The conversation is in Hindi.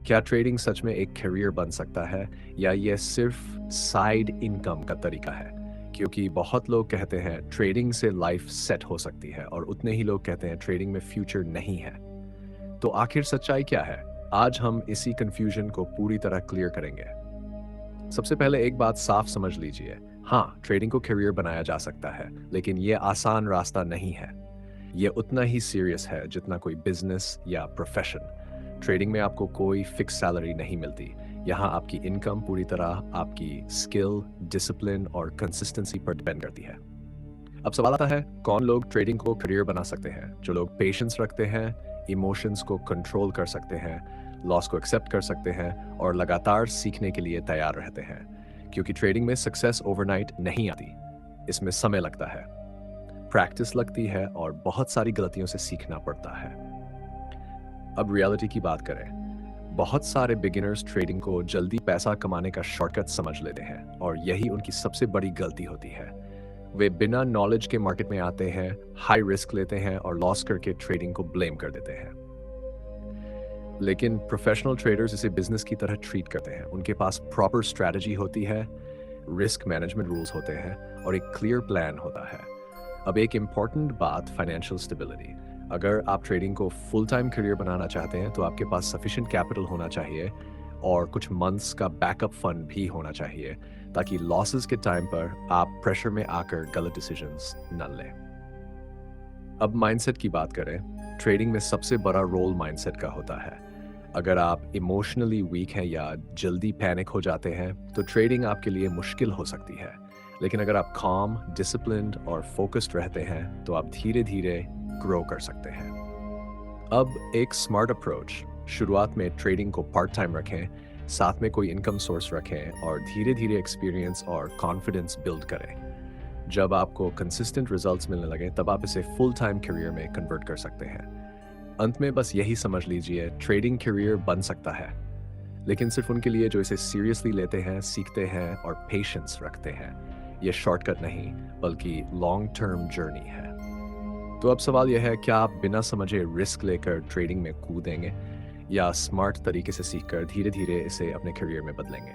क्या ट्रेडिंग सच में एक करियर बन सकता है या ये सिर्फ साइड इनकम का तरीका है? क्योंकि बहुत लोग कहते हैं ट्रेडिंग से लाइफ सेट हो सकती है और उतने ही लोग कहते हैं ट्रेडिंग में फ्यूचर नहीं है। तो आखिर सच्चाई क्या है? आज हम इसी कंफ्यूजन को पूरी तरह क्लियर करेंगे। सबसे पहले एक बात साफ समझ लीजिए। हाँ, ट्रेडिंग को करियर बनाया जा सकता है, लेकिन ये आसान रास्ता नहीं है। ये उतना ही सीरियस है जितना कोई बिजनेस या प्रोफेशन। ट्रेडिंग में आपको कोई फिक्स सैलरी नहीं मिलती। यहाँ आपकी इनकम पूरी तरह आपकी स्किल, डिसिप्लिन और कंसिस्टेंसी पर डिपेंड करती है। अब सवाल आता है, कौन लोग ट्रेडिंग को करियर बना सकते हैं? जो लोग पेशेंस रखते हैं, इमोशंस को कंट्रोल कर सकते हैं, लॉस को एक्सेप्ट कर सकते हैं और लगातार सीखने के लिए तैयार रहते हैं। क्योंकि ट्रेडिंग में सक्सेस ओवरनाइट नहीं आती। इसमें समय लगता है, प्रैक्टिस लगती है और बहुत सारी गलतियों से सीखना पड़ता है। अब रियलिटी की बात करें, बहुत सारे बिगिनर्स ट्रेडिंग को जल्दी पैसा कमाने का शॉर्टकट समझ लेते हैं और यही उनकी सबसे बड़ी गलती होती है। वे बिना नॉलेज के मार्केट में आते हैं, हाई रिस्क लेते हैं और लॉस करके ट्रेडिंग को ब्लेम कर देते हैं। लेकिन प्रोफेशनल ट्रेडर्स इसे बिजनेस की तरह ट्रीट करते हैं। उनके पास प्रॉपर स्ट्रैटेजी होती है, रिस्क मैनेजमेंट रूल्स होते हैं और एक क्लियर प्लान होता है। अब एक इम्पॉर्टेंट बात, फाइनेंशियल स्टेबिलिटी। अगर आप ट्रेडिंग को फुल टाइम करियर बनाना चाहते हैं तो आपके पास सफिशिएंट कैपिटल होना चाहिए और कुछ मंथ्स का बैकअप फंड भी होना चाहिए, ताकि लॉसेस के टाइम पर आप प्रेशर में आकर गलत डिसीजंस न लें। अब माइंडसेट की बात करें, ट्रेडिंग में सबसे बड़ा रोल माइंडसेट का होता है। अगर आप इमोशनली वीक हैं या जल्दी पैनिक हो जाते हैं तो ट्रेडिंग आपके लिए मुश्किल हो सकती है। लेकिन अगर आप calm, डिसिप्लिन्ड और फोकस्ड रहते हैं तो आप धीरे धीरे ग्रो कर सकते हैं। अब एक स्मार्ट अप्रोच, शुरुआत में ट्रेडिंग को पार्ट टाइम रखें, साथ में कोई इनकम सोर्स रखें और धीरे धीरे एक्सपीरियंस और कॉन्फिडेंस बिल्ड करें। जब आपको कंसिस्टेंट रिजल्ट्स मिलने लगे तब आप इसे फुल टाइम करियर में कन्वर्ट कर सकते हैं। अंत में बस यही समझ लीजिए, ट्रेडिंग करियर बन सकता है, लेकिन सिर्फ उनके लिए जो इसे सीरियसली लेते हैं, सीखते हैं और पेशेंस रखते हैं। ये शॉर्टकट नहीं, बल्कि लॉन्ग टर्म जर्नी है। तो अब सवाल यह है, क्या आप बिना समझे रिस्क लेकर ट्रेडिंग में कूदेंगे या स्मार्ट तरीके से सीखकर धीरे धीरे इसे अपने करियर में बदलेंगे?